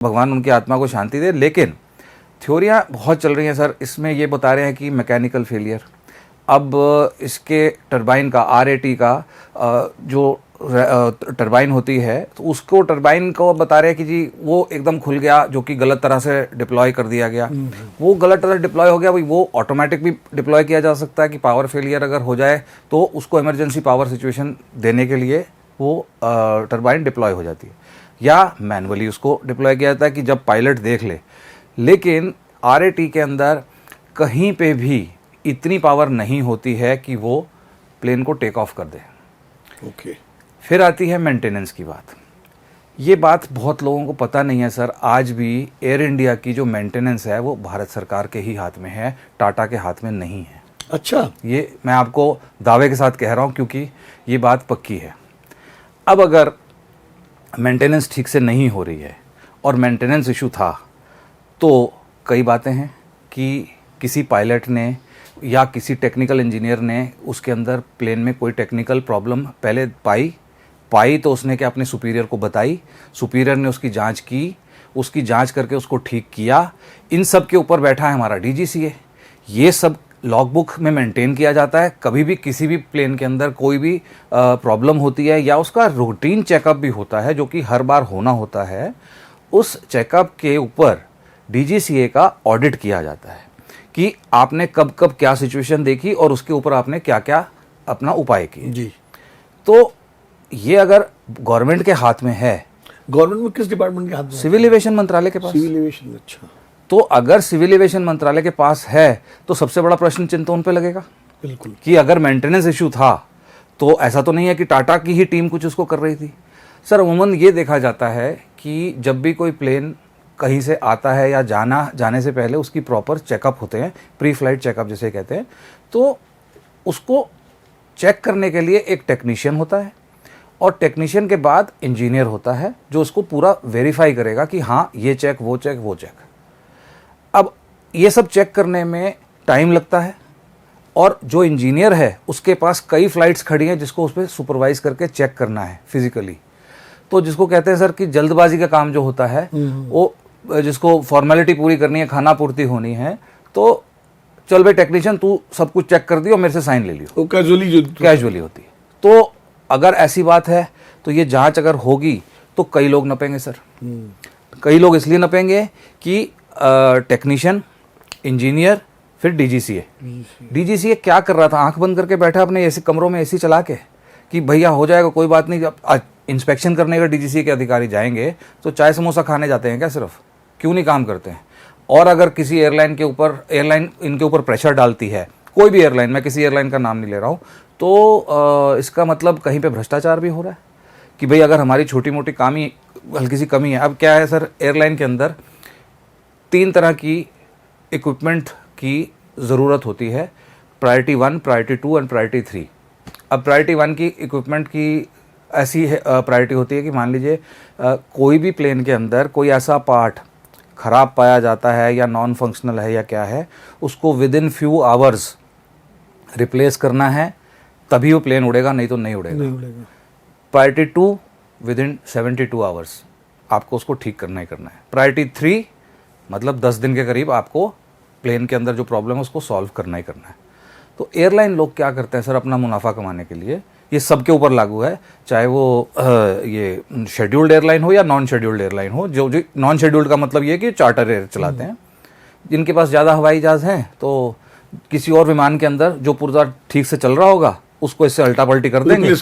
भगवान उनकी आत्मा को शांति दे। लेकिन थ्योरियाँ बहुत चल रही हैं सर, इसमें ये बता रहे हैं कि मैकेनिकल फेलियर, अब इसके टरबाइन का RAT का जो टरबाइन होती है तो उसको टरबाइन को बता रहे हैं कि जी वो एकदम खुल गया, जो कि गलत तरह से डिप्लॉय कर दिया गया। वो गलत तरह से डिप्लॉय हो गया भाई, वो ऑटोमेटिक भी डिप्लॉय किया जा सकता है कि पावर फेलियर अगर हो जाए तो उसको इमरजेंसी पावर सिचुएशन देने के लिए वो टरबाइन डिप्लॉय हो जाती है, या मैनुअली उसको डिप्लॉय किया जाता है कि जब पायलट देख ले। लेकिन RAT के अंदर कहीं पे भी इतनी पावर नहीं होती है कि वो प्लेन को टेक ऑफ कर दे। ओके। फिर आती है मेंटेनेंस की बात। ये बात बहुत लोगों को पता नहीं है सर, आज भी एयर इंडिया की जो मेंटेनेंस है वो भारत सरकार के ही हाथ में है, टाटा के हाथ में नहीं है। अच्छा, ये मैं आपको दावे के साथ कह रहा हूँ क्योंकि ये बात पक्की है। अब अगर मेंटेनेंस ठीक से नहीं हो रही है और मेंटेनेंस इशू था तो कई बातें हैं कि किसी पायलट ने या किसी टेक्निकल इंजीनियर ने उसके अंदर प्लेन में कोई टेक्निकल प्रॉब्लम पहले पाई तो उसने क्या अपने सुपीरियर को बताई, सुपीरियर ने उसकी जांच की, उसकी जांच करके उसको ठीक किया। इन सब के ऊपर बैठा है हमारा DGCA। ये सब लॉग बुक में मेंटेन किया जाता है। कभी भी किसी भी प्लेन के अंदर कोई भी प्रॉब्लम होती है या उसका रूटीन चेकअप भी होता है जो कि हर बार होना होता है, उस चेकअप के ऊपर DGCA का ऑडिट किया जाता है कि आपने कब कब क्या सिचुएशन देखी और उसके ऊपर आपने क्या क्या अपना उपाय किए जी। तो ये अगर गवर्नमेंट के हाथ में है, गवर्नमेंट में किस डिपार्टमेंट के हाथ में? सिविल एविएशन मंत्रालय के पास। सिविल एविएशन, अच्छा। तो अगर सिविल एविएशन मंत्रालय के पास है तो सबसे बड़ा प्रश्न चिन्ह तो उन पे लगेगा। बिल्कुल। कि अगर मेंटेनेंस इशू था तो ऐसा तो नहीं है कि टाटा की ही टीम कुछ उसको कर रही थी। सर अमूमन ये देखा जाता है कि जब भी कोई प्लेन कहीं से आता है या जाने से पहले उसकी प्रॉपर चेकअप होते हैं, प्री फ्लाइट चेकअप जिसे कहते हैं, तो उसको चेक करने के लिए एक टेक्नीशियन होता है और टेक्नीशियन के बाद इंजीनियर होता है जो उसको पूरा वेरीफाई करेगा कि हाँ ये चेक वो चेक वो चेक। अब ये सब चेक करने में टाइम लगता है और जो इंजीनियर है उसके पास कई फ्लाइट्स खड़ी हैं जिसको उस पर सुपरवाइज करके चेक करना है फिजिकली। तो जिसको कहते हैं सर कि जल्दबाजी का काम जो होता है वो, जिसको फॉर्मेलिटी पूरी करनी है, खाना पूर्ति होनी है, तो चल भाई टेक्नीशियन तू सब कुछ चेक कर दियो, मेरे से साइन ले लियो, वो कैजुअली होती है। तो अगर ऐसी बात है तो ये जांच अगर होगी तो कई लोग नपेंगे सर। कई लोग इसलिए नपेंगे कि टेक्नीशियन, इंजीनियर, फिर DGCA क्या कर रहा था, आंख बंद करके बैठा अपने ऐसे कमरों में AC चला के कि भैया हो जाएगा कोई बात नहीं। जब इंस्पेक्शन करने का DGCA के अधिकारी जाएंगे तो चाय समोसा खाने जाते हैं क्या सिर्फ, क्यों नहीं काम करते हैं? और अगर किसी एयरलाइन इनके ऊपर प्रेशर डालती है, कोई भी एयरलाइन, मैं किसी एयरलाइन का नाम नहीं ले रहा हूँ, तो इसका मतलब कहीं पे भ्रष्टाचार भी हो रहा है कि भाई अगर हमारी छोटी मोटी हल्की सी कमी है। अब क्या है सर, एयरलाइन के अंदर 3 तरह की इक्विपमेंट की ज़रूरत होती है, प्रायोरिटी 1, प्रायोरिटी 2 एंड प्रायोरिटी 3। अब प्रायोरिटी 1 की इक्विपमेंट की ऐसी प्रायोरिटी होती है कि मान लीजिए कोई भी प्लेन के अंदर कोई ऐसा पार्ट ख़राब पाया जाता है या नॉन फंक्शनल है या क्या है, उसको with in few hours replace करना है, तभी वो प्लेन उड़ेगा, नहीं तो नहीं उड़ेगा। प्रायोरिटी 2 विद इन 72 आवर्स आपको उसको ठीक करना ही करना है। प्रायोरिटी 3 मतलब 10 दिन के करीब आपको प्लेन के अंदर जो प्रॉब्लम है उसको सॉल्व करना ही करना है। तो एयरलाइन लोग क्या करते हैं सर, अपना मुनाफा कमाने के लिए, ये सबके ऊपर लागू है, चाहे वो ये शेड्यूल्ड एयरलाइन हो या नॉन शेड्यूल्ड एयरलाइन हो। जो नॉन शेड्यूल्ड का मतलब ये है कि चार्टर एयर चलाते हैं, जिनके पास ज़्यादा हवाई जहाज़ हैं तो किसी और विमान के अंदर जो पुर्जा ठीक से चल रहा होगा उसको इससे अल्टा पल्टी कर देंगे,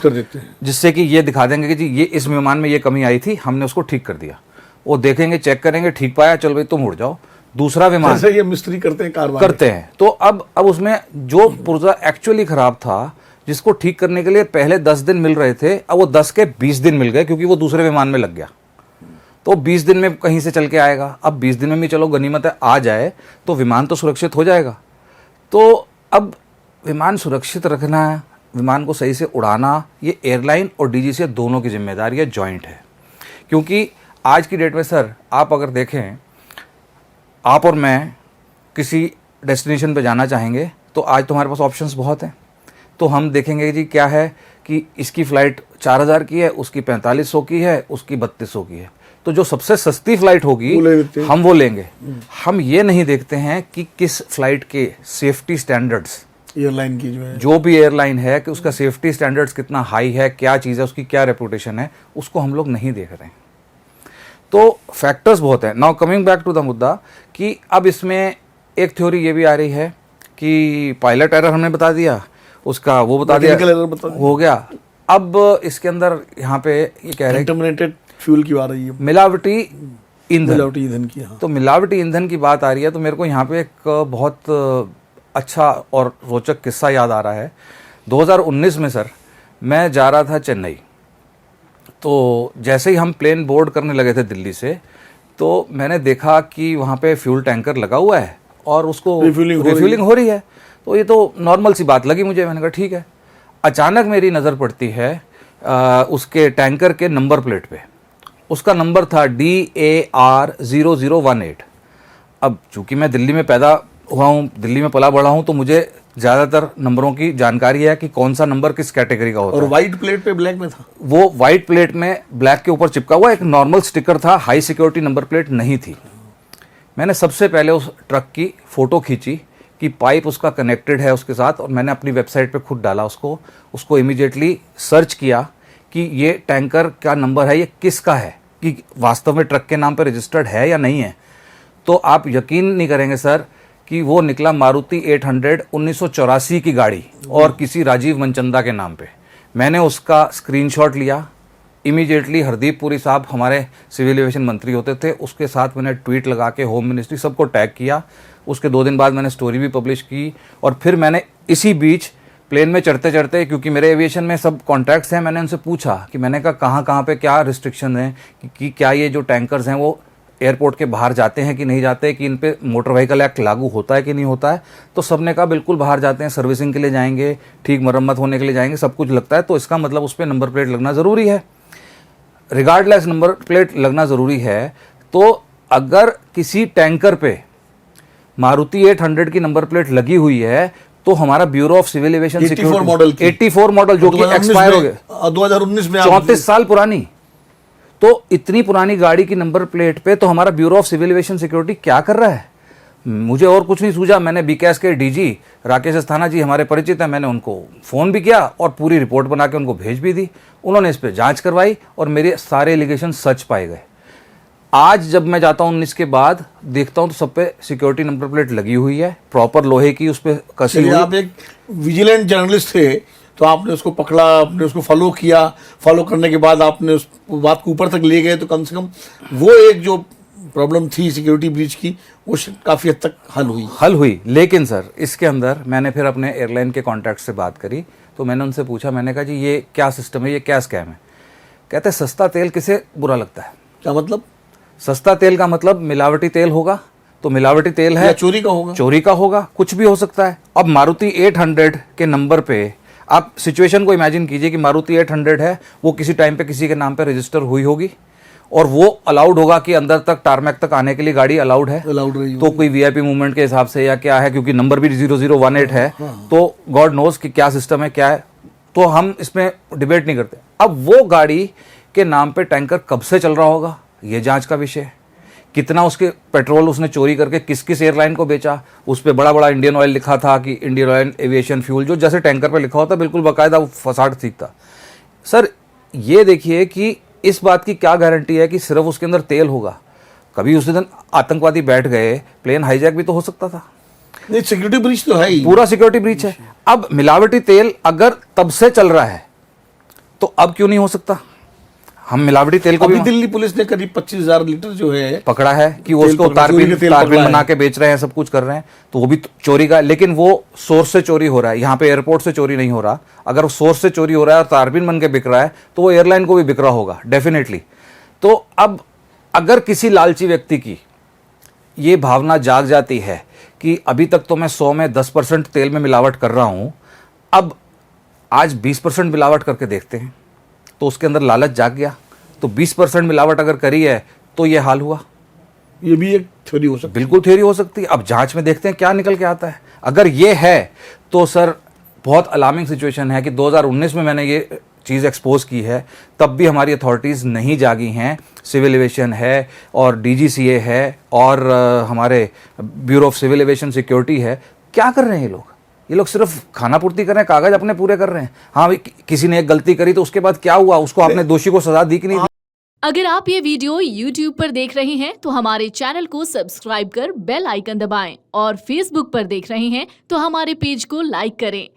जिससे कि ये दिखा देंगे कि जी ये इस विमान में ये कमी आई थी, हमने उसको ठीक कर दिया। वो देखेंगे, चेक करेंगे, ठीक पाया, चल भाई तुम उड़ जाओ। दूसरा विमान जैसे ये मिस्त्री करते हैं, कारवां करते हैं। तो अब उसमें जो पुर्जा एक्चुअली खराब था, जिसको ठीक करने के लिए पहले 10 दिन मिल रहे थे, अब वो 10 के 20 दिन मिल गए क्योंकि वो दूसरे विमान में लग गया। तो 20 दिन में कहीं से चल के आएगा। अब 20 दिन में भी चलो गनीमत है आ जाए तो विमान तो सुरक्षित हो जाएगा। तो अब विमान सुरक्षित रखना, विमान को सही से उड़ाना, ये एयरलाइन और DGCA दोनों की जिम्मेदारी है, जॉइंट है। क्योंकि आज की डेट में सर आप अगर देखें, आप और मैं किसी डेस्टिनेशन पे जाना चाहेंगे तो आज तुम्हारे पास ऑप्शंस बहुत हैं। तो हम देखेंगे जी क्या है कि इसकी फ़्लाइट 4000 की है, उसकी 4500 की है, उसकी 3200 की है। तो जो सबसे सस्ती फ्लाइट होगी वो ले लेते हैं। हम वो लेंगे। हम ये नहीं देखते हैं कि किस फ्लाइट के सेफ्टी स्टैंडर्ड्स, एयरलाइन की जो है, जो भी एयरलाइन है कि उसका सेफ्टी स्टैंडर्ड्स कितना हाई है, क्या चीज़ है, उसकी क्या रेपुटेशन है, उसको हम लोग नहीं देख रहे हैं। तो फैक्टर्स बहुत हैं। Now coming back to the मुद्दा कि अब इसमें एक थ्योरी ये भी आ रही है कि पायलट एरर हमने बता दिया, उसका वो बता दिया, Mechanical error बता दिया। हो गया। अब इसके अंदर यहाँ पे ये कह रहे हैं कंटामिनेटेड फ्यूल की आ रही है, मिलावटी ईंधन। मिलावटी ईंधन की। हाँ, तो मिलावटी ईंधन की बात आ रही है तो मेरे को यहाँ पे एक बहुत अच्छा और रोचक किस्सा याद आ रहा है। 2019 में सर मैं जा रहा था चेन्नई, तो जैसे ही हम प्लेन बोर्ड करने लगे थे दिल्ली से, तो मैंने देखा कि वहाँ पे फ्यूल टैंकर लगा हुआ है और उसको रिफ्यूलिंग हो रही है। तो ये तो नॉर्मल सी बात लगी मुझे, मैंने कहा ठीक है। अचानक मेरी नज़र पड़ती है उसके टैंकर के नंबर प्लेट पे। उसका नंबर था DAR0018। अब चूंकि मैं दिल्ली में पैदा हुआ हूँ, दिल्ली में पला बढ़ा हूँ, तो मुझे ज़्यादातर नंबरों की जानकारी है कि कौन सा नंबर किस कैटेगरी का होता और है। व्हाइट प्लेट पे ब्लैक में था। वो वाइट प्लेट में ब्लैक के ऊपर चिपका हुआ एक नॉर्मल स्टिकर था, हाई सिक्योरिटी नंबर प्लेट नहीं थी। मैंने सबसे पहले उस ट्रक की फ़ोटो खींची कि पाइप उसका कनेक्टेड है उसके साथ, और मैंने अपनी वेबसाइट पे खुद डाला उसको इमीडिएटली सर्च किया कि ये टैंकर का नंबर है, ये किसका है, कि वास्तव में ट्रक के नाम पे रजिस्टर्ड है या नहीं है। तो आप यकीन नहीं करेंगे सर कि वो निकला मारुति 800 1984 की गाड़ी और किसी राजीव मनचंदा के नाम पे। मैंने उसका स्क्रीनशॉट लिया, इमीडिएटली हरदीप पुरी साहब हमारे सिविल एविएशन मंत्री होते थे, उसके साथ मैंने ट्वीट लगा के होम मिनिस्ट्री सबको टैग किया। उसके 2 दिन बाद मैंने स्टोरी भी पब्लिश की, और फिर मैंने इसी बीच प्लेन में चढ़ते चढ़ते, क्योंकि मेरे एविएशन में सब कॉन्टैक्ट्स हैं, मैंने उनसे पूछा कि मैंने कहा कहाँ कहाँ पे क्या रिस्ट्रिक्शन हैं, कि क्या ये जो टैंकर्स हैं वो एयरपोर्ट के बाहर जाते हैं कि नहीं जाते, कि इन पे मोटर व्हीकल एक्ट लागू होता है कि नहीं होता है। तो सबने कहा बिल्कुल बाहर जाते हैं, सर्विसिंग के लिए जाएंगे, ठीक मरम्मत होने के लिए जाएंगे, सब कुछ लगता है। तो इसका मतलब उस पर नंबर प्लेट लगना ज़रूरी है। रिगार्डलेस नंबर प्लेट लगना ज़रूरी है। तो अगर किसी टैंकर पे मारुति 800 की नंबर प्लेट लगी हुई है तो हमारा bureau of civil aviation 84 model की, 84 मॉडल जो कि एक्सपायर हो गए 2019 में, 34 साल पुरानी। तो इतनी पुरानी गाड़ी की नंबर प्लेट पे तो हमारा bureau of civil aviation security क्या कर रहा है? मुझे और कुछ नहीं सूझा। मैंने बीकेएस के डीजी राकेश अस्थाना जी हमारे परिचित हैं, मैंने उनको फ़ोन भी किया और पूरी रिपोर्ट बना के उनको भेज भी दी। उन्होंने इस पर जांच करवाई और मेरे सारे एलिगेशन सच पाए गए। आज जब मैं जाता हूँ 19 के बाद, देखता हूँ तो सब पे सिक्योरिटी नंबर प्लेट लगी हुई है, प्रॉपर लोहे की उस पर कसी हुई। आप एक विजिलेंट जर्नलिस्ट थे तो आपने उसको पकड़ा, आपने उसको फॉलो किया, फॉलो करने के बाद आपने उस बात को ऊपर तक ले गए, तो कम से कम वो एक जो प्रॉब्लम थी सिक्योरिटी ब्रीच की वो काफ़ी हद तक हल हुई। लेकिन सर इसके अंदर मैंने फिर अपने एयरलाइन के कॉन्टैक्ट से बात करी, तो मैंने उनसे पूछा, मैंने कहा जी ये क्या सिस्टम है, ये क्या स्कैम है? कहते हैं सस्ता तेल किसे बुरा लगता है? क्या मतलब? सस्ता तेल का मतलब मिलावटी तेल होगा, तो मिलावटी तेल है, या चोरी का होगा, चोरी का होगा, कुछ भी हो सकता है। अब मारुति 800 के नंबर पे आप सिचुएशन को इमेजिन कीजिए कि मारुति 800 है, वो किसी टाइम पे किसी के नाम पे रजिस्टर हुई होगी और वो अलाउड होगा कि अंदर तक टारमैक तक आने के लिए गाड़ी अलाउड है, अलाउड रही तो कोई वीआईपी मूवमेंट के हिसाब से या क्या है, क्योंकि नंबर भी 0018 है, तो गॉड नोज कि क्या सिस्टम है क्या है, तो हम इसमें डिबेट नहीं करते। अब वो गाड़ी के नाम पे टैंकर कब से चल रहा होगा, ये जांच का विषय है। कितना उसके पेट्रोल उसने चोरी करके किस किस एयरलाइन को बेचा, उस पर बड़ा बड़ा इंडियन ऑयल लिखा था कि इंडियन ऑयल एविएशन फ्यूल, जो जैसे टैंकर पे लिखा होता बिल्कुल बाकायदा, वो फसाड ठीक था। सर ये देखिए कि इस बात की क्या गारंटी है कि सिर्फ उसके अंदर तेल होगा? कभी उसी दिन आतंकवादी बैठ गए, प्लेन हाईजैक भी तो हो सकता था। नहीं, सिक्योरिटी ब्रीच तो है ही, पूरा सिक्योरिटी ब्रीच है। अब मिलावटी तेल अगर तब से चल रहा है तो अब क्यों नहीं हो सकता? हम मिलावटी तेल को भी दिल्ली पुलिस ने करीब 25,000 लीटर जो है पकड़ा है कि वो उसको तारपीन बना के बेच रहे हैं, सब कुछ कर रहे हैं, तो वो भी चोरी का, लेकिन वो सोर्स से चोरी हो रहा है, यहाँ पे एयरपोर्ट से चोरी नहीं हो रहा। अगर वो सोर्स से चोरी हो रहा है और तारपीन बन के बिक रहा है तो वो एयरलाइन को भी बिक रहा होगा डेफिनेटली। तो अब अगर किसी लालची व्यक्ति की ये भावना जाग जाती है कि अभी तक तो मैं 100 में 10% तेल में मिलावट कर रहा हूँ, अब आज 20% मिलावट करके देखते हैं, तो उसके अंदर लालच जाग गया, तो 20% मिलावट अगर करी है तो ये हाल हुआ। ये भी एक थ्योरी हो सकती है, बिल्कुल थ्योरी हो सकती है। अब जांच में देखते हैं क्या निकल के आता है। अगर ये है तो सर बहुत अलार्मिंग सिचुएशन है कि 2019 में मैंने ये चीज़ एक्सपोज की है, तब भी हमारी अथॉरिटीज़ नहीं जागी हैं। सिविल एविएशन है और डीजीसीए है और हमारे bureau of civil aviation security है। क्या कर रहे हैं ये लोग? ये लोग सिर्फ खाना पूर्ति कर रहे हैं, कागज अपने पूरे कर रहे हैं। हाँ भाई, किसी ने एक गलती करी तो उसके बाद क्या हुआ, उसको आपने दोषी को सजा दी कि नहीं दी? अगर आप ये वीडियो YouTube पर देख रहे हैं तो हमारे चैनल को सब्सक्राइब कर बेल आइकन दबाएं और Facebook पर देख रहे हैं तो हमारे पेज को लाइक करें।